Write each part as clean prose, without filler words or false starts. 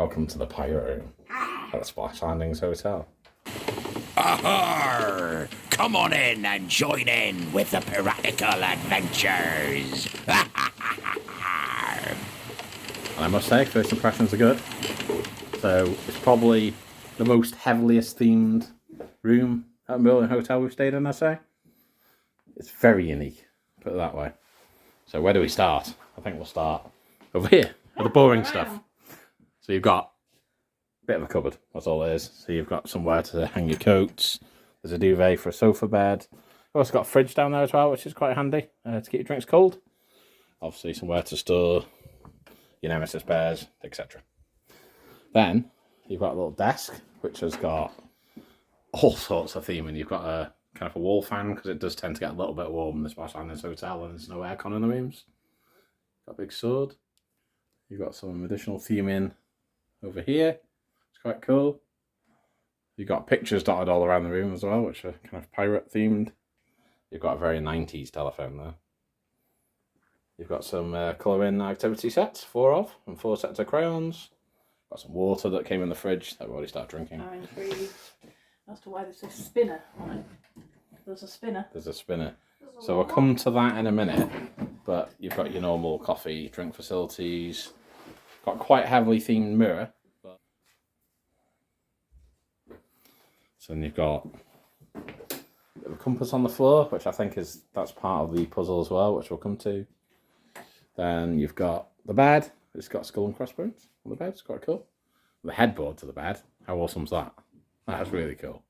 Welcome to the pirate room at the Splash Landings Hotel. Arrrgghhhh! Come on in and join in with the piratical adventures! And I must say, first impressions are good. So it's probably the most heaviest themed room at Merlin Hotel we've stayed in, I say. It's very unique, put it that way. So where do we start? I think we'll start over here with the boring stuff. So you've got a bit of a cupboard, that's all there is. So you've got somewhere to hang your coats. There's a duvet for a sofa bed. You've also got a fridge down there as well, which is quite handy to keep your drinks cold. Obviously somewhere to store your nemesis bears, etc. Then you've got a little desk, which has got all sorts of theming. You've got a kind of a wall fan, because it does tend to get a little bit warm in the Splash Landings Hotel and there's no aircon in the rooms. Got a big sword. You've got some additional theming over here. It's quite cool. You've got pictures dotted all around the room as well, which are kind of pirate themed. You've got a very 90s telephone there. You've got some colouring activity sets, 4 of, and 4 sets of crayons. Got some water that came in the fridge that we've already started drinking. I'm intrigued as to why there's a spinner on it. There's a spinner. There's a spinner. So we'll come to that in a minute, but you've got your normal coffee, drink facilities. Got quite a heavily themed mirror. So then you've got a bit of a compass on the floor, which I think that's part of the puzzle as well, which we'll come to. Then you've got the bed. It's got skull and crossbones on the bed. It's quite cool. The headboard to the bed. How awesome's that? That's really cool.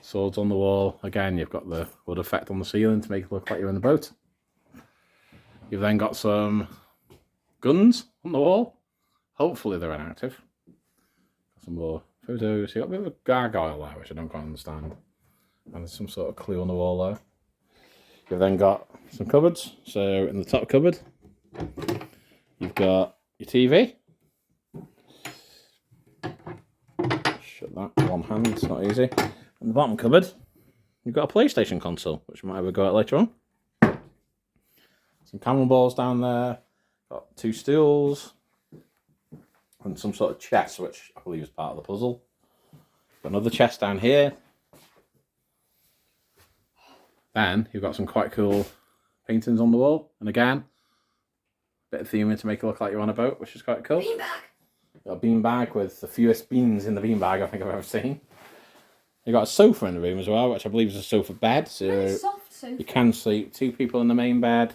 Swords on the wall. Again, you've got the wood effect on the ceiling to make it look like you're in the boat. You've then got some guns on the wall. Hopefully they're inactive. Got some more photos. You've got a bit of a gargoyle there, which I don't quite understand. And there's some sort of clue on the wall there. You've then got some cupboards. So in the top cupboard, you've got your TV. Shut that with one hand, it's not easy. In the bottom cupboard, you've got a PlayStation console, which we might have a go at later on. Some camera balls down there. Got 2 stools. And some sort of chest, which I believe is part of the puzzle. Got another chest down here. Then you've got some quite cool paintings on the wall. And again, a bit of theming to make it look like you're on a boat, which is quite cool. Beanbag! Got a beanbag with the fewest beans in the beanbag I think I've ever seen. You've got a sofa in the room as well, which I believe is a sofa bed. So soft sofa. you can sleep 2 people in the main bed.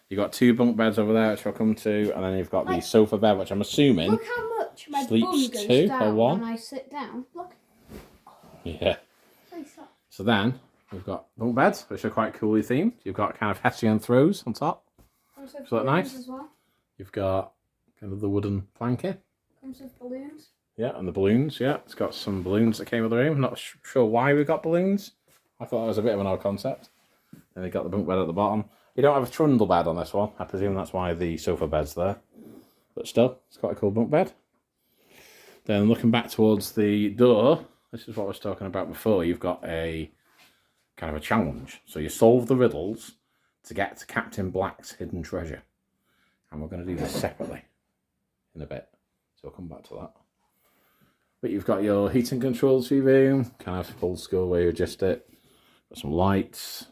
You've got 2 bunk beds over there, which I'll come to. And then you've got the sofa bed, which I'm assuming Look how much my sleeps bum goes 2 down or 1. when I sit down. Look. Yeah. Very soft. So then we've got bunk beds, which are quite coolly themed. You've got kind of Hessian throws on top. Comes with that balloons nice? as well. You've got kind of the wooden planking. Comes with balloons. Yeah, and the balloons, yeah. It's got some balloons that came with the room. Not sure why we got balloons. I thought that was a bit of an odd concept. Then they got the bunk bed at the bottom. You don't have a trundle bed on this one. I presume that's why the sofa bed's there. But still, it's quite a cool bunk bed. Then looking back towards the door, this is what I was talking about before. You've got a kind of a challenge. So you solve the riddles to get to Captain Black's hidden treasure. And we're going to do this separately in a bit. So I'll come back to that. But you've got your heating controls for your room, kind of old school way you adjust it. Got some lights.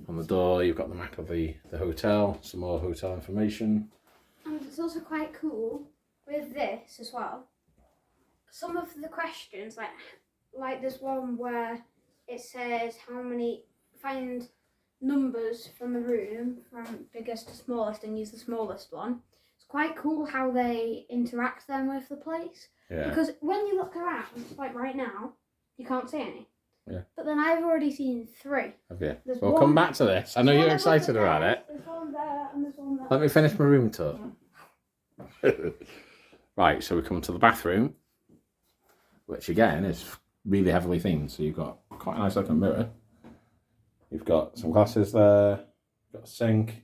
On the door, you've got the map of the hotel, some more hotel information. And it's also quite cool with this as well. Some of the questions, like there's one where it says find numbers from the room from biggest to smallest and use the smallest one. It's quite cool how they interact then with the place. Yeah. Because when you look around, like right now, you can't see any. Yeah. But then I've already seen 3. Have you? There's We'll one- come back to this. I know you're excited about it. There's one there and there's one there. Let me finish my room tour. Right, so we come to the bathroom, which again is really heavily themed. So you've got quite a nice looking mirror. You've got some glasses there. You've got a sink.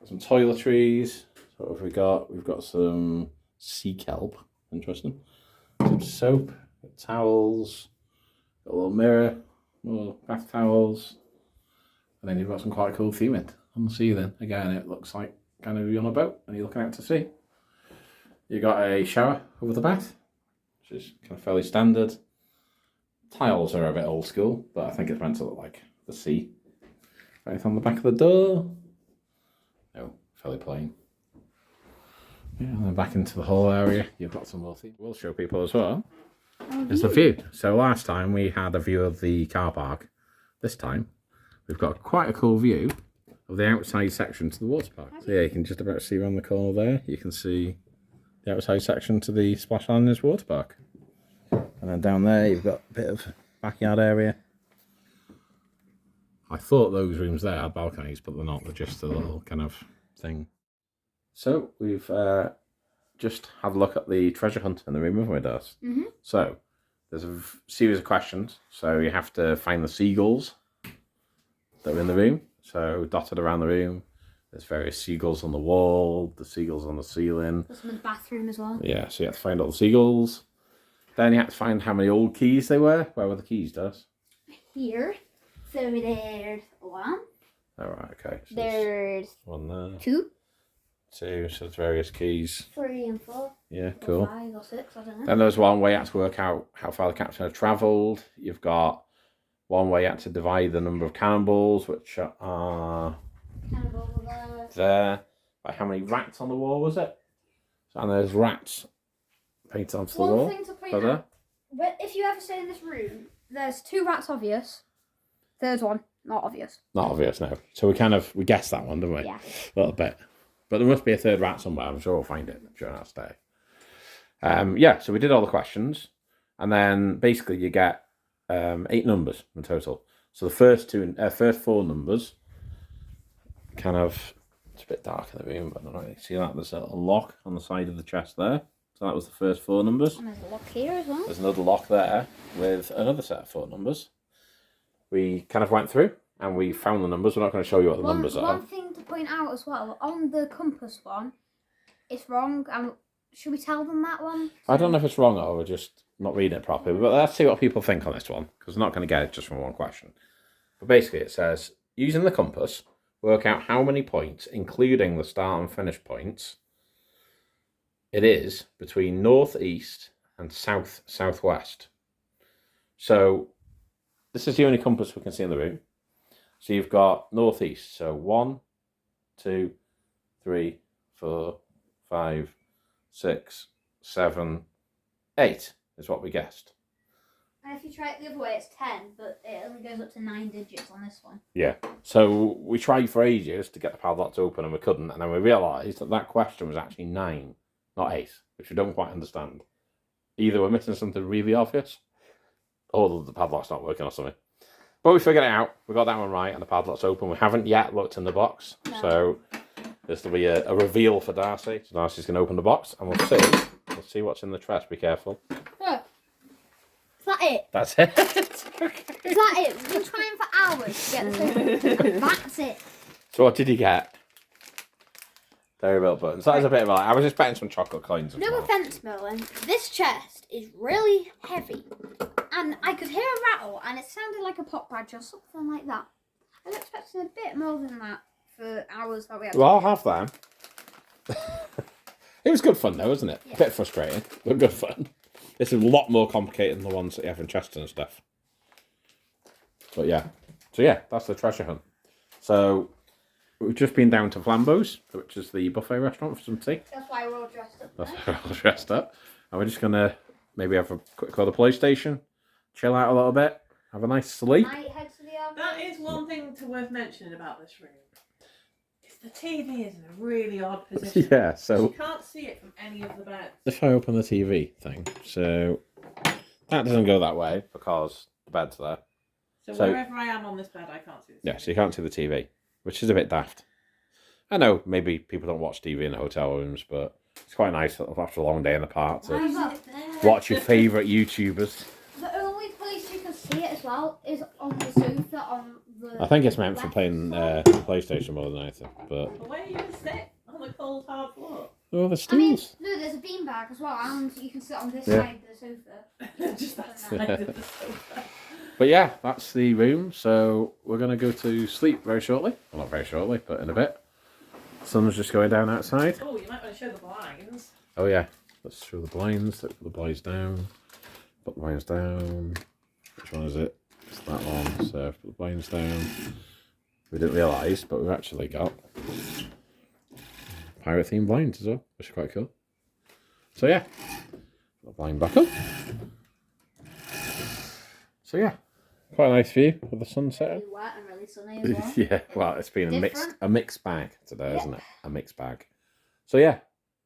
Got some toiletries. So what have we got? We've got some sea kelp. Interesting. Some soap. Towels. Got a little mirror. More bath towels. And then you've got some quite cool theming on the ceiling. Again, it looks like kind of you're on a boat and you're looking out to sea. You got a shower over the bath, which is kind of fairly standard. Tiles are a bit old school, but I think it's meant to look like the sea. Right on the back of the door. No, fairly plain. Yeah, and then back into the hall area, you've got some more things. We'll show people as well. Is the view. So last time we had a view of the car park. This time we've got quite a cool view of the outside section to the water park. So yeah, you can just about see around the corner there. You can see the outside section to the Splash Islanders water park. And then down there you've got a bit of backyard area. I thought those rooms there had balconies, but they're not. They're just a little kind of thing. So we've just had a look at the treasure hunt in the room, haven't we, Dars? Mm-hmm. So there's a series of questions. So you have to find the seagulls that are in the room. So dotted around the room, there's various seagulls on the wall, the seagulls on the ceiling. There's some in the bathroom as well. Yeah, so you have to find all the seagulls. Then you have to find how many old keys they were. Where were the keys, Dars? Here. So there's one. All right, okay. So There's one there. two. Two, so there's various keys. 3 and 4. Yeah, Or cool. 5 or 6, I don't know. Then there's one where you had to work out how far the captain had travelled. You've got one where you had to divide the number of cannonballs, which are Cannibal there. there. By how many rats on the wall was it? And there's rats painted onto the wall. One thing to point Are out, but if you ever stay in this room, there's 2 rats obvious. Third one, not obvious. Not obvious, no. So we guessed that one, didn't we? Yeah. A little bit. But there must be a third rat somewhere. I'm sure we'll find it during our stay. Yeah, so we did all the questions. And then basically you get 8 numbers in total. So the first 4 numbers, kind of, it's a bit dark in the room, but I don't know if you can see that. There's a lock on the side of the chest there. So that was the first 4 numbers. And there's a lock here as well. There's another lock there with another set of 4 numbers. We kind of went through and we found the numbers. We're not going to show you what the numbers are. One thing to point out as well, on the compass one, it's wrong. Should we tell them that one? I don't know if it's wrong or we're just not reading it properly, but let's see what people think on this one, because we're not going to get it just from one question. But basically it says, using the compass, work out how many points, including the start and finish points, it is between north-east and south-southwest. So this is the only compass we can see in the room. So you've got north-east, so 1, 2, 3, 4, 5, 6, 7, 8 is what we guessed. And if you try it the other way, it's 10, but it only goes up to 9 digits on this one. Yeah. So we tried for ages to get the padlock to open and we couldn't, and then we realised that that question was actually 9, not 8, which we don't quite understand. Either we're missing something really obvious, or the padlock's not working or something. But we figured it out. We got that one right, and the padlock's open. We haven't yet looked in the box, No. so this will be a reveal for Darcy. So Darcy's going to open the box, and we'll see what's in the trash. Be careful. Oh. Is that it? That's it. Is that it? We've been trying for hours to get this. That's it. So what did you get? Dairy milk buttons. That is a bit of I was expecting some chocolate coins. No offence, Merlin. This chest is really heavy. And I could hear a rattle and it sounded like a pop badge or something like that. I was expecting a bit more than that for hours that we had. Well, I'll have them. It was good fun though, wasn't it? Yeah. A bit frustrating, but good fun. This is a lot more complicated than the ones that you have in Chester and stuff. But yeah. So yeah, that's the treasure hunt. So we've just been down to Flambeau's, which is the buffet restaurant for some tea. That's why we're all dressed up. That's why we're all dressed up. And we're just going to maybe have a quick call the PlayStation, chill out a little bit, have a nice sleep. Might head to the arcade. That is one thing worth mentioning about this room. Is the TV is in a really odd position. Yeah, so You can't see it from any of the beds. if I open the TV thing, so that doesn't go that way because the bed's there. So wherever I am on this bed, I can't see the TV. Yeah, so you can't see the TV, which is a bit daft. I know maybe people don't watch TV in the hotel rooms, but it's quite nice after a long day in the park to Why is it there? watch your favourite YouTubers. The only place you can see it as well is on the sofa on the. I think it's meant for left playing side. PlayStation more than anything, but But where are you going to sit? On the cold, hard floor? oh, the I mean, stools. no, there's a beanbag as well, and you can sit on this Yeah. side of the sofa. Just that side of the sofa. But yeah, that's the room. So we're going to go to sleep very shortly. Well, not very shortly, but in a bit. Sun's just going down outside. Oh, you might want to show the blinds. Oh yeah, let's throw the blinds. Let's put the blinds down. Put the blinds down. Which one is it? It's that one. So put the blinds down. We didn't realise, but we've actually got pirate themed blinds as well, which is quite cool. So yeah, put the blind back up. So yeah, quite a nice view of the sunset. Really wet and really sunny as well. Yeah, well, it's been Different. a mixed bag today, isn't it? A mixed bag. So yeah,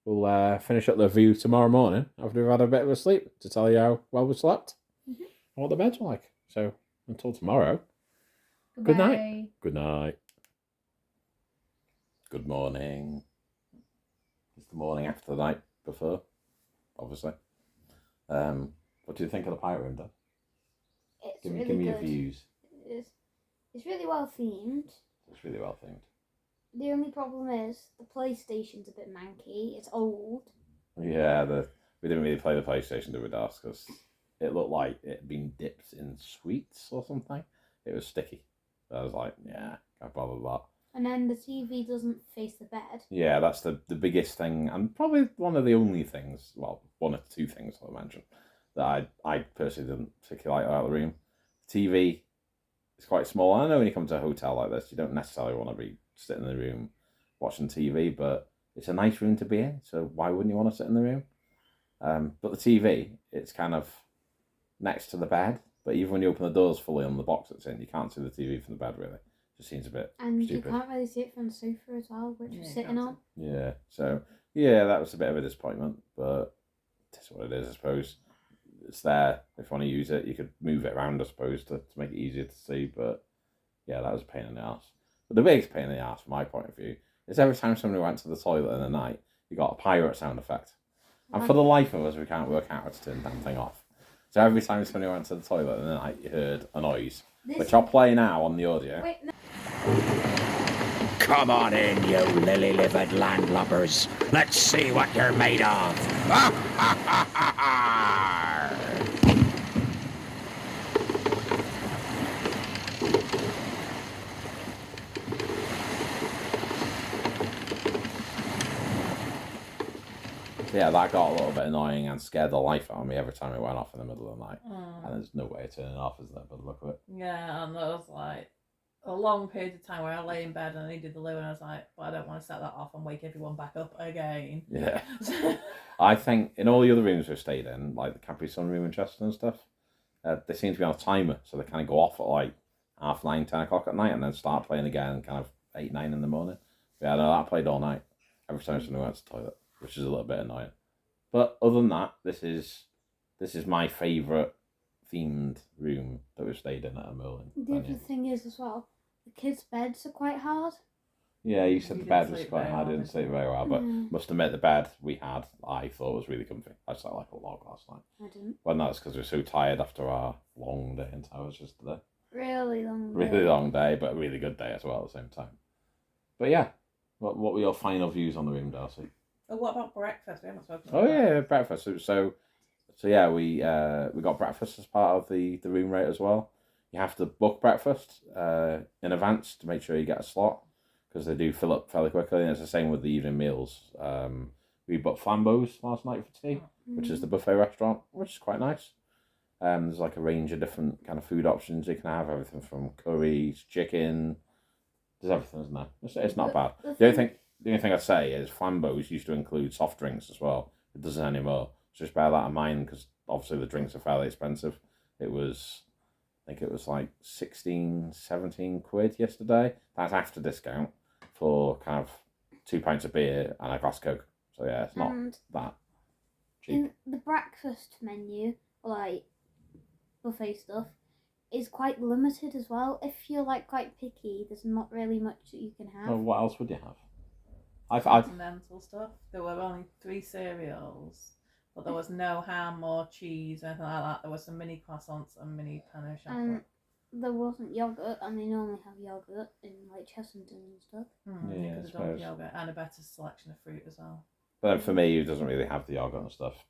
we'll finish up the view tomorrow morning after we've had a bit of a sleep to tell you how well we slept and what the beds are like. So until tomorrow, good night. Good night. Good morning. It's the morning after the night before, obviously. What do you think of the pirate room, Dad? It's Give really me your good. views. It's really well themed. It's really well themed. The only problem is the PlayStation's a bit manky. It's old. Yeah, we didn't really play the PlayStation, did we, Das? Because it looked like it had been dipped in sweets or something. It was sticky. So I was like, yeah, can't bother with that. And then the TV doesn't face the bed. Yeah, that's the biggest thing, and probably one of the only things, well, one or two things I'll mention, that I personally didn't particularly like about the room. TV is quite small. I know when you come to a hotel like this, you don't necessarily want to be sitting in the room watching TV, but it's a nice room to be in, so why wouldn't you want to sit in the room? But the TV, it's kind of next to the bed, but even when you open the doors fully on the box it's in, you can't see the TV from the bed, really. It just seems a bit And stupid. you can't really see it from the sofa as well, which we're sitting on. Yeah, so, yeah, that was a bit of a disappointment, but that's what it is, I suppose. It's there. If you want to use it, you could move it around, I suppose, to make it easier to see, but yeah, that was a pain in the ass. But the biggest pain in the ass, from my point of view, is every time somebody went to the toilet in the night, you got a pirate sound effect. And for the life of us, we can't work out how to turn the damn thing off. So every time somebody went to the toilet in the night, you heard a noise, which I'll play now on the audio. Wait, no. Come on in, you lily-livered landlubbers. Let's see what you're made of. Yeah, that got a little bit annoying and scared the life out of me every time it went off in the middle of the night. And there's no way of turning it off, is there, by the look of it? Yeah, and there was like a long period of time where I lay in bed and I needed the loo, and I was like, but I don't want to set that off and wake everyone back up again. Yeah. I think in all the other rooms we've stayed in, like the Capri Sun room in Chester and stuff, they seem to be on a timer, so they kind of go off at like 9:30, 10 o'clock at night and then start playing again kind of 8, 9 in the morning. Yeah, no, that played all night every time somebody went to the toilet, which is a little bit annoying. But other than that, this is my favourite themed room that we've stayed in at a Merlin. The other thing is as well, the kids' beds are quite hard. Yeah, you said You the bed didn't was sleep quite very hard. I well, didn't did sleep you? very well, but Mm. must admit the bed we had, I thought was really comfy. I slept like a log last night. I didn't. Well, that's because we were so tired after our long day in Towers yesterday. Really long. Really long day, but a really good day as well at the same time. But yeah, what were your final views on the room, Darcy? Oh, what about breakfast? We haven't spoken Oh about yeah, breakfast. So yeah, we got breakfast as part of the room rate as well. You have to book breakfast in advance to make sure you get a slot, because they do fill up fairly quickly, and it's the same with the evening meals. We booked Flambeau's last night for tea, which is the buffet restaurant, which is quite nice. There's like a range of different kind of food options you can have, everything from curries, chicken. There's everything, isn't there? It's not bad. The only thing I'd say is Flambeau's used to include soft drinks as well. It doesn't anymore. So just bear that in mind, because obviously the drinks are fairly expensive. I think it was like 16, 17 quid yesterday. That's after discount for kind of 2 pints of beer and a glass of Coke. So yeah, it's not And that cheap. in the breakfast menu, like buffet stuff, is quite limited as well. If you're like quite picky, there's not really much that you can have. Well, what else would you have? I've continental stuff. There were only 3 cereals, but there was no ham or cheese or anything like that. There was some mini croissants and mini pain au chocolat. And there wasn't yogurt, and they normally have yogurt in like Chessington and stuff. Yeah, You I could have done suppose. yogurt and a better selection of fruit as well. But then for me, who doesn't really have the yogurt and stuff,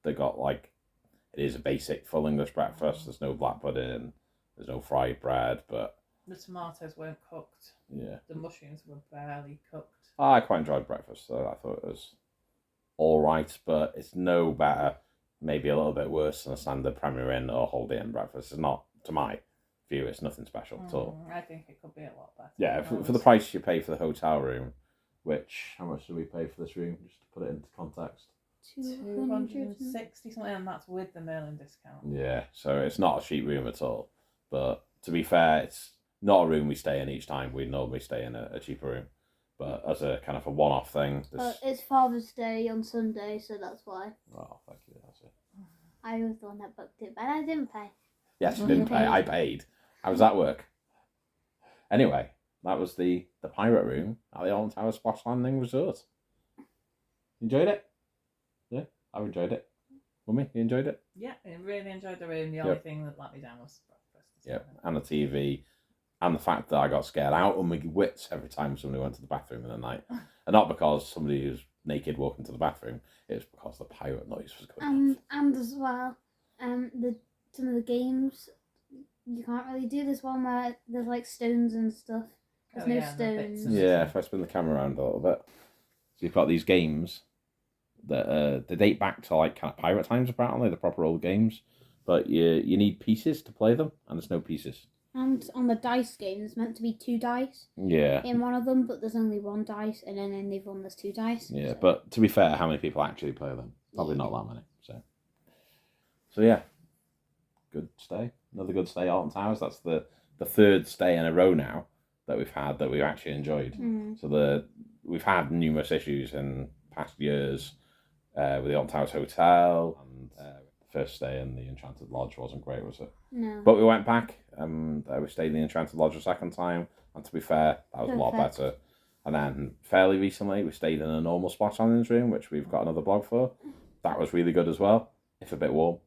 they got like, it is a basic full English breakfast. There's no black pudding, there's no fried bread, but The tomatoes weren't cooked. yeah. The mushrooms were barely cooked. I quite enjoyed breakfast, so I thought it was all right, but it's no better, maybe a little bit worse than a standard Premier Inn or Holiday Inn breakfast. It's not, to my view, it's nothing special at all. I think it could be a lot better. Yeah, for the price you pay for the hotel room, which, how much do we pay for this room, just to put it into context? 260 something, and that's with the Merlin discount. Yeah, so it's not a cheap room at all. But to be fair, it's not a room we stay in each time. We normally stay in a cheaper room. But as a kind of a one-off thing... It's Father's Day on Sunday, so that's why. Oh, thank you, that's it. I was the one that booked it, but I didn't pay. Yes, you didn't pay. I paid. How does that work? Anyway, that was the pirate room at the Alton Towers Splash Landing Resort. Enjoyed it? Yeah, I enjoyed it. Mummy, you enjoyed it? Yeah, I really enjoyed the room. The only thing that let me down was breakfast. Yep, and the TV, and the fact that I got scared out of my wits every time somebody went to the bathroom in the night. And not because somebody who's naked walked into the bathroom, it was because the pirate noise was going off. And as well, some of the games, you can't really do this one where there's like stones and stuff. There's no stones. Yeah, if I spin the camera around a little bit. So you've got these games that they date back to like kind of pirate times apparently, the proper old games. But you need pieces to play them, and there's no pieces. And on the dice game, there's meant to be 2 dice. Yeah. In one of them, but there's only 1 dice, and then in the other one there's 2 dice. Yeah, so. But to be fair, how many people actually play them? Probably not that many. So yeah, good stay. Another good stay at Alton Towers. That's the 3rd stay in a row now that we've had that we've actually enjoyed. So we've had numerous issues in past years with the Alton Towers Hotel, and the first stay in the Enchanted Lodge wasn't great, was it? No. But we went back, we stayed in the Enchanted Lodge a second time, and to be fair, that was a lot better. And then fairly recently, we stayed in a normal Splash Landings room, which we've got another blog for. That was really good as well, if a bit warm.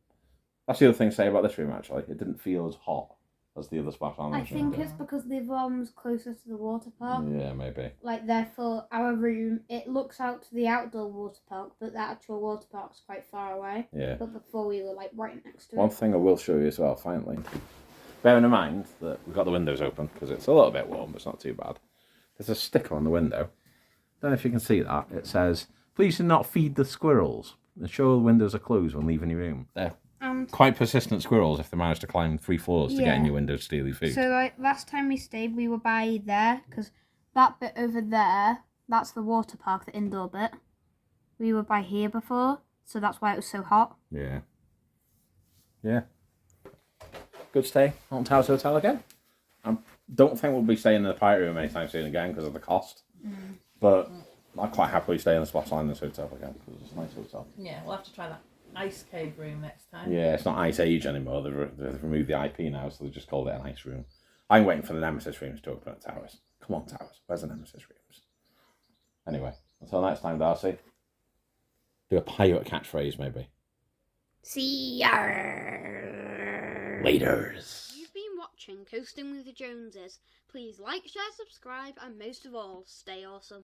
That's the other thing to say about this room, actually. It didn't feel as hot as the other Splash Landings room. I think it's because the other one was closer to the water park. Yeah, maybe. Like, therefore, our room, it looks out to the outdoor water park, but the actual water park's quite far away. Yeah. But before we were, like, right next to it. One thing I will show you as well, finally. Bearing in mind that we've got the windows open, because it's a little bit warm, but it's not too bad. There's a sticker on the window. Don't know if you can see that. It says, "Please do not feed the squirrels. Ensure the windows are closed when leaving your room." They're quite persistent squirrels if they manage to climb 3 floors to get in your window to steal your food. So, like, last time we stayed, we were by there, because that bit over there, that's the water park, the indoor bit. We were by here before, so that's why it was so hot. Yeah. Yeah. Good stay. Alton Towers Hotel again. I don't think we'll be staying in the pirate room anytime soon again because of the cost. But I'd quite happily stay in the Splash Landings Hotel again because it's a nice hotel. Yeah, we'll have to try that ice cave room next time. Yeah, it's not Ice Age anymore. They've removed the IP now, so they just called it an ice room. I'm waiting for the Nemesis rooms to open at Towers. Come on, Towers. Where's the Nemesis rooms? Anyway, until next time, Darcy. Do a pirate catchphrase, maybe. See ya! Laters. You've been watching Coasting with the Joneses. Please like, share, subscribe, and most of all, stay awesome.